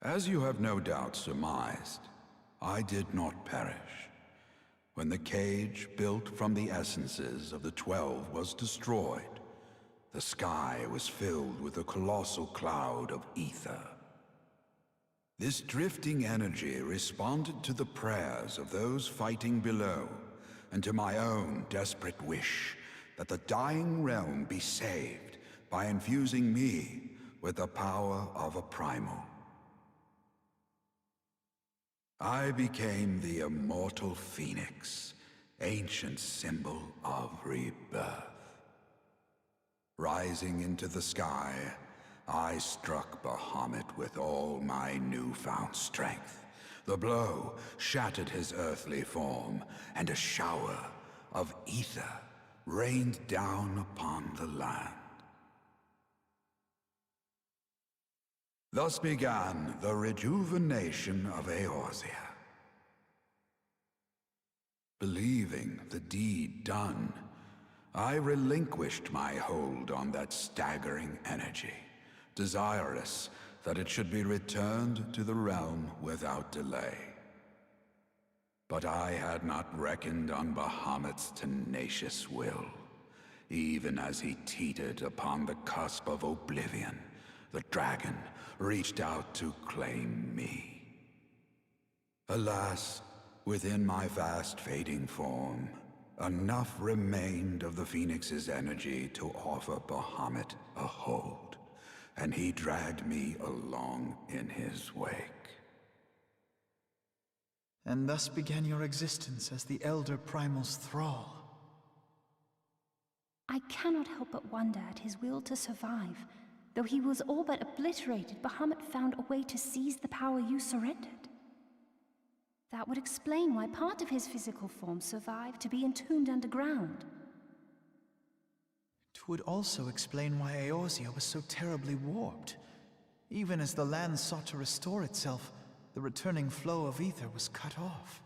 As you have no doubt surmised, I did not perish. When the cage built from the essences of the 12 was destroyed, the sky was filled with a colossal cloud of ether. This drifting energy responded to the prayers of those fighting below, and to my own desperate wish that the dying realm be saved by infusing me with the power of a primal. I became the immortal phoenix, ancient symbol of rebirth. Rising into the sky, I struck Bahamut with all my newfound strength. The blow shattered his earthly form, and a shower of ether rained down upon the land. Thus began the rejuvenation of Eorzea. Believing the deed done, I relinquished my hold on that staggering energy, desirous that it should be returned to the realm without delay. But I had not reckoned on Bahamut's tenacious will. Even as he teetered upon the cusp of oblivion, the dragon reached out to claim me. Alas, within my fast fading form, enough remained of the Phoenix's energy to offer Bahamut a hold, and he dragged me along in his wake. And thus began your existence as the Elder Primal's thrall. I cannot help but wonder at his will to survive. Though he was all but obliterated, Bahamut found a way to seize the power you surrendered. That would explain why part of his physical form survived to be entombed underground. It would also explain why Eorzea was so terribly warped. Even as the land sought to restore itself, the returning flow of ether was cut off.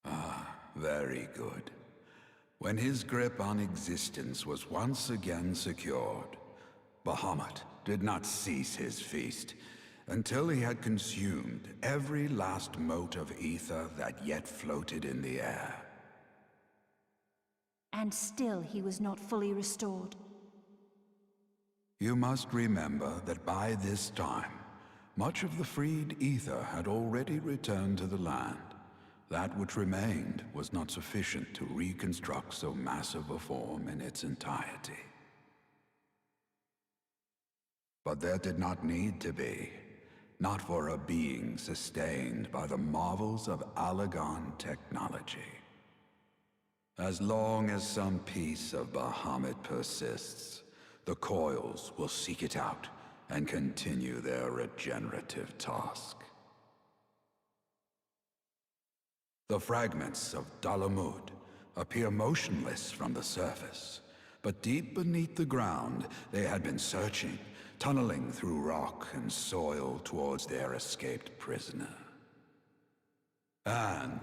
Ah, very good. When his grip on existence was once again secured, Bahamut did not cease his feast until he had consumed every last mote of ether that yet floated in the air. And still he was not fully restored. You must remember that by this time, much of the freed ether had already returned to the land. That which remained was not sufficient to reconstruct so massive a form in its entirety. But there did not need to be, not for a being sustained by the marvels of Allagan technology. As long as some piece of Bahamut persists, the Coils will seek it out and continue their regenerative task. The fragments of Bahamut appear motionless from the surface, but deep beneath the ground they had been searching, tunneling through rock and soil towards their escaped prisoner. And,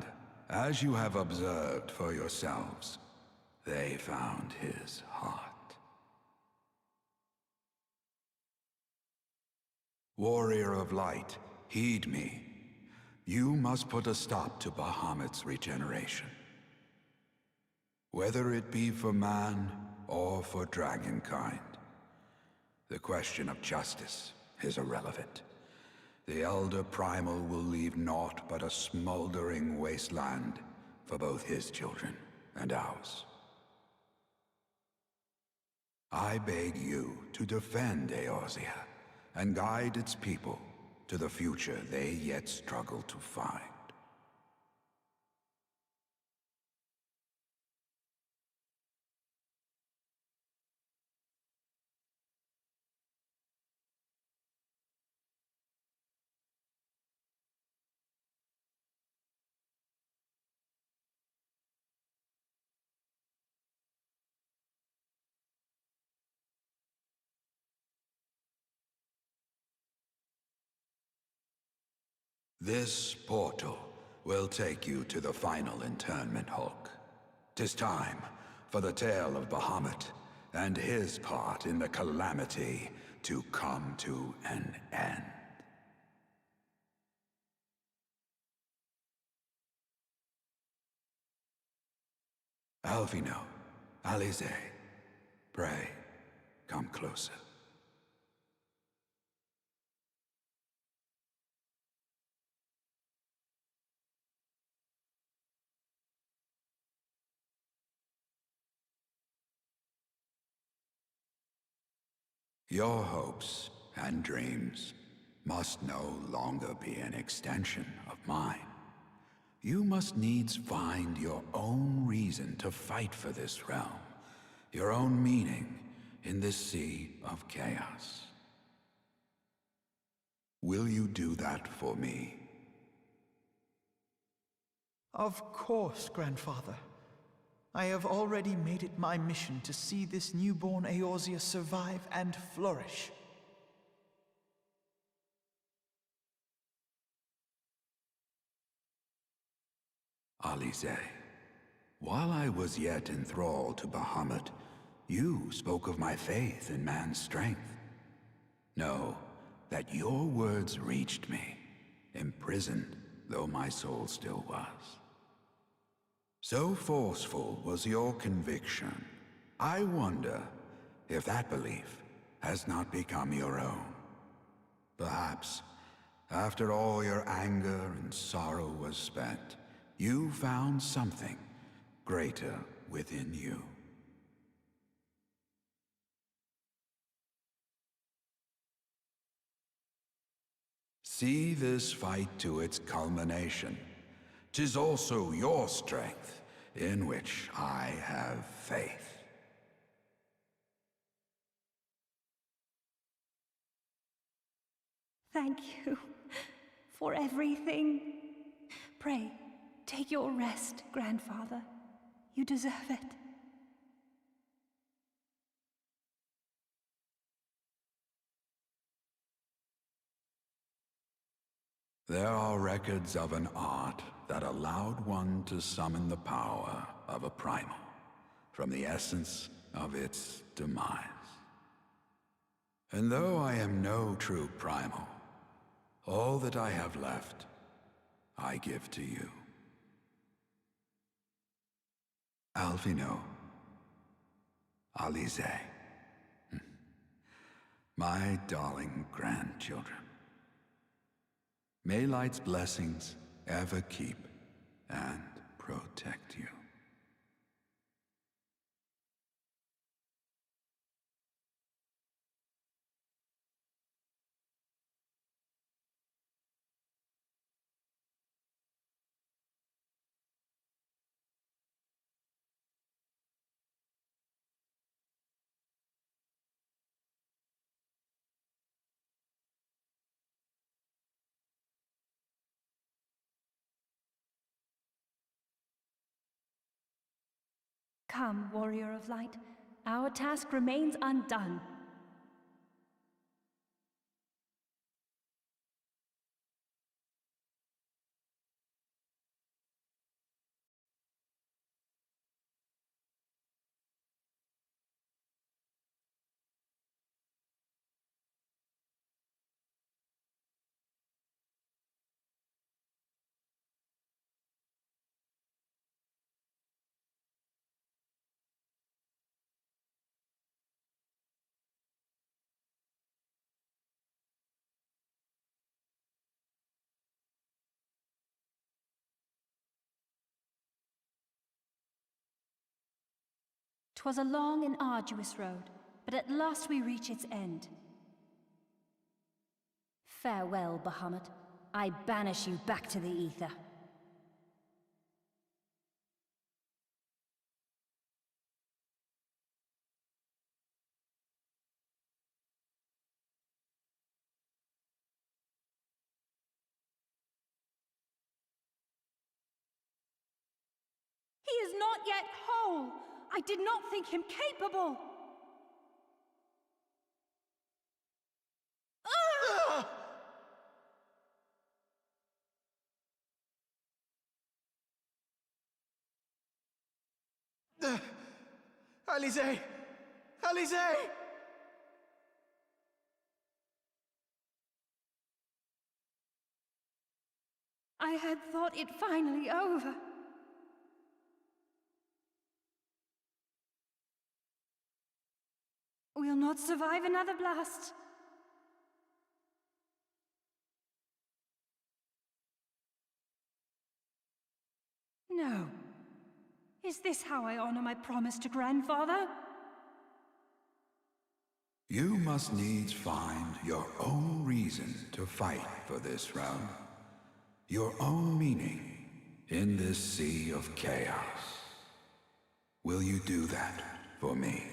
as you have observed for yourselves, they found his heart. Warrior of Light, heed me. You must put a stop to Bahamut's regeneration. Whether it be for man or for dragonkind, the question of justice is irrelevant. The Elder Primal will leave naught but a smoldering wasteland for both his children and ours. I beg you to defend Eorzea and guide its people to the future they yet struggle to find. This portal will take you to the final internment hulk. 'Tis time for the tale of Bahamut and his part in the calamity to come to an end. Alvino, Alize, pray, come closer. Your hopes and dreams must no longer be an extension of mine. You must needs find your own reason to fight for this realm, your own meaning in this sea of chaos. Will you do that for me? Of course, Grandfather. I have already made it my mission to see this newborn Eorzea survive and flourish. Alize, while I was yet enthralled to Bahamut, you spoke of my faith in man's strength. Know that your words reached me, imprisoned though my soul still was. So forceful was your conviction, I wonder if that belief has not become your own. Perhaps, after all your anger and sorrow was spent, you found something greater within you. See this fight to its culmination. 'Tis also your strength in which I have faith. Thank you for everything. Pray, take your rest, Grandfather. You deserve it. There are records of an art that allowed one to summon the power of a primal from the essence of its demise. And though I am no true primal, all that I have left, I give to you. Alvino, Alize, my darling grandchildren. May Light's blessings ever keep and protect you. Come, Warrior of Light. Our task remains undone. "'Twas a long and arduous road, but at last we reach its end. Farewell, Bahamut. I banish you back to the ether." He is not yet whole. I did not think him capable. Alize! Alize! I had thought it finally over. We'll not survive another blast. No. Is this how I honor my promise to Grandfather? You must needs find your own reason to fight for this realm. Your own meaning in this sea of chaos. Will you do that for me?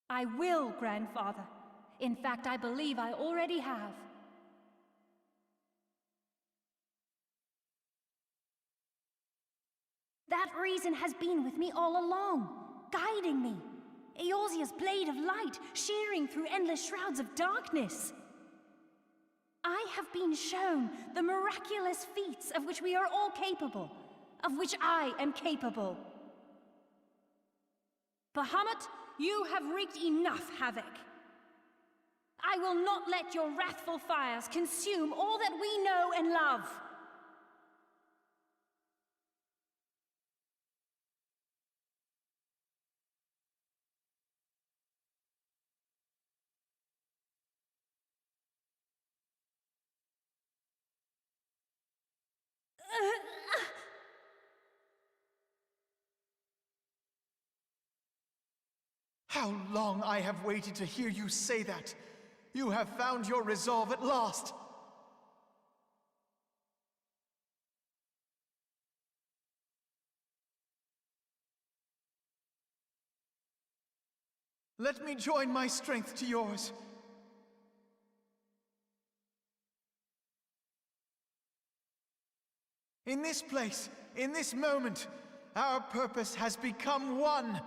I will, Grandfather. In fact, I believe I already have. That reason has been with me all along, guiding me. Eorzea's blade of light, shearing through endless shrouds of darkness. I have been shown the miraculous feats of which we are all capable, of which I am capable. Bahamut, you have wreaked enough havoc. I will not let your wrathful fires consume all that we know and love. How long I have waited to hear you say that! You have found your resolve at last! Let me join my strength to yours. In this place, in this moment, our purpose has become one.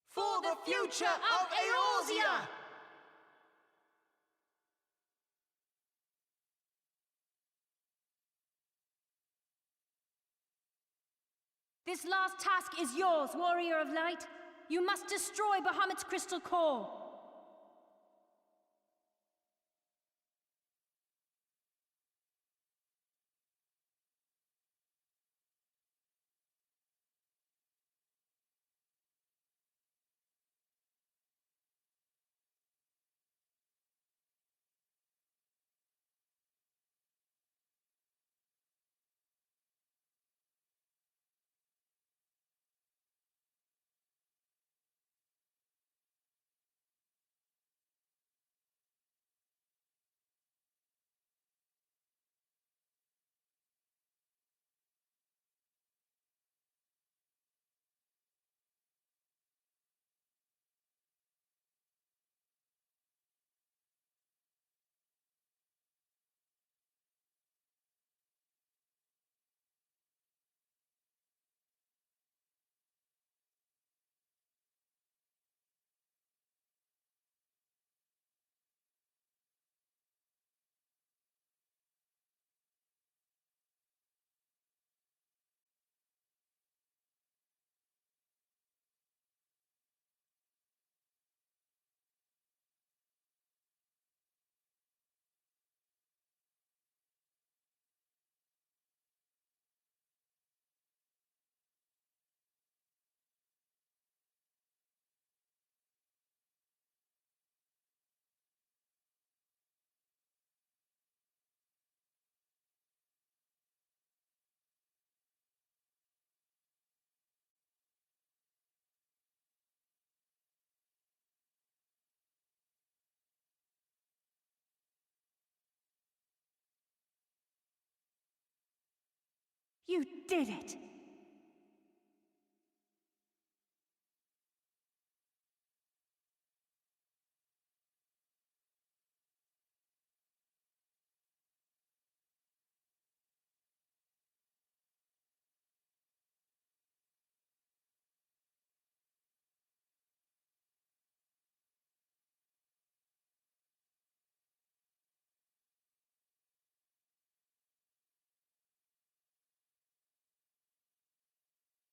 For the future of Eorzea! This last task is yours, Warrior of Light. You must destroy Bahamut's crystal core. You did it!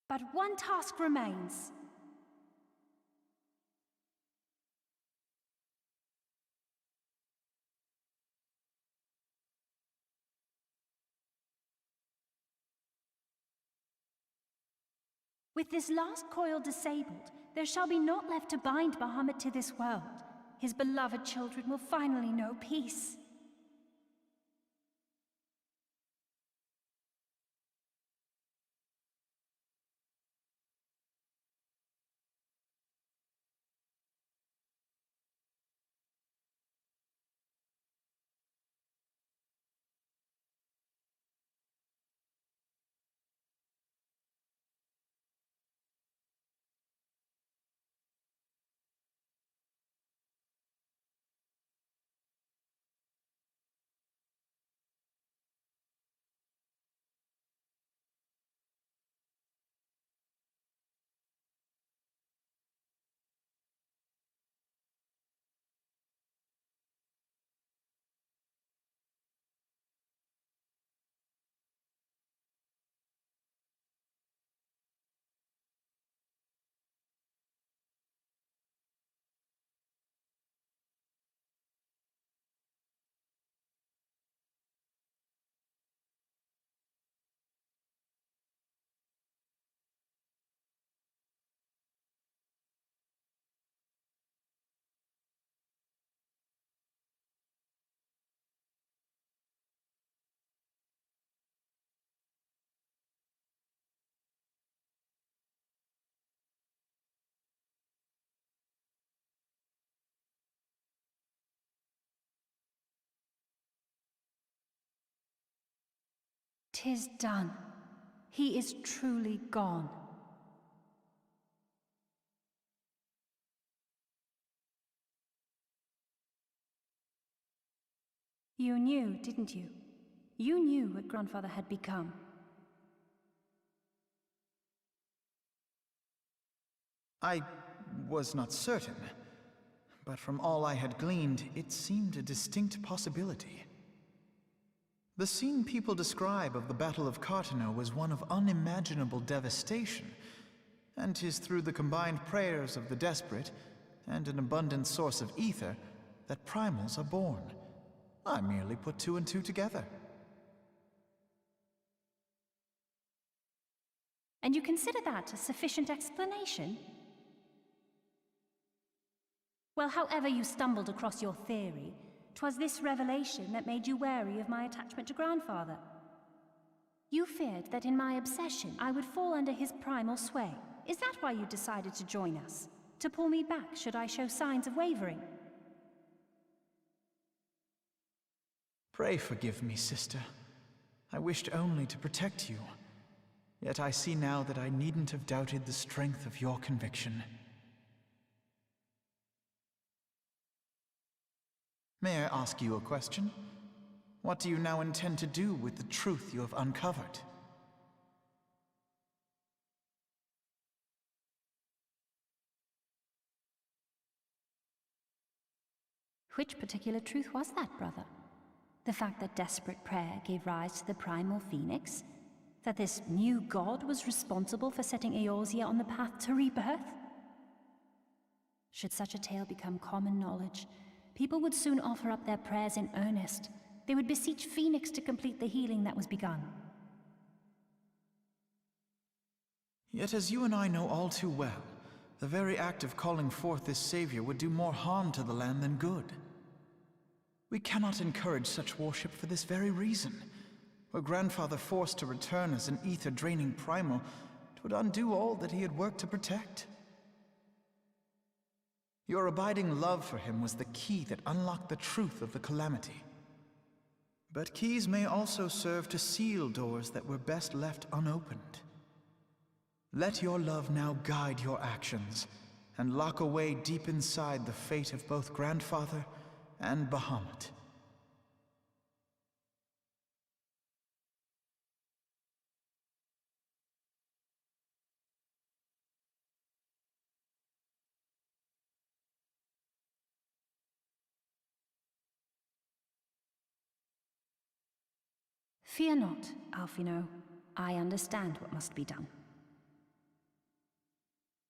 But one task remains. With this last coil disabled, there shall be naught left to bind Bahamut to this world. His beloved children will finally know peace. "'Tis done. He is truly gone." You knew, didn't you? You knew what Grandfather had become. I was not certain, but from all I had gleaned, it seemed a distinct possibility. The scene people describe of the Battle of Cartano was one of unimaginable devastation, and 'tis through the combined prayers of the desperate and an abundant source of ether that primals are born. I merely put two and two together. And you consider that a sufficient explanation? Well, however you stumbled across your theory, 'twas this revelation that made you wary of my attachment to Grandfather. You feared that in my obsession I would fall under his primal sway. Is that why you decided to join us? To pull me back should I show signs of wavering? Pray forgive me, sister. I wished only to protect you. Yet I see now that I needn't have doubted the strength of your conviction. May I ask you a question? What do you now intend to do with the truth you have uncovered? Which particular truth was that, brother? The fact that desperate prayer gave rise to the primal phoenix? That this new god was responsible for setting Eorzea on the path to rebirth? Should such a tale become common knowledge, people would soon offer up their prayers in earnest. They would beseech Phoenix to complete the healing that was begun. Yet as you and I know all too well, the very act of calling forth this savior would do more harm to the land than good. We cannot encourage such worship for this very reason. Were Grandfather forced to return as an ether-draining primal, it would undo all that he had worked to protect. Your abiding love for him was the key that unlocked the truth of the calamity. But keys may also serve to seal doors that were best left unopened. Let your love now guide your actions, and lock away deep inside the fate of both Grandfather and Bahamut. Fear not, Alphino. I understand what must be done.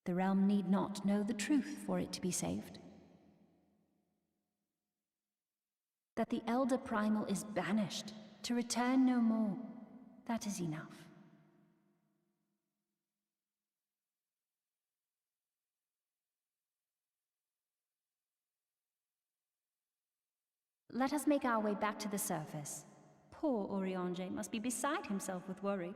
The realm need not know the truth for it to be saved. That the Elder Primal is banished, to return no more. That is enough. Let us make our way back to the surface. Poor Oriange must be beside himself with worry.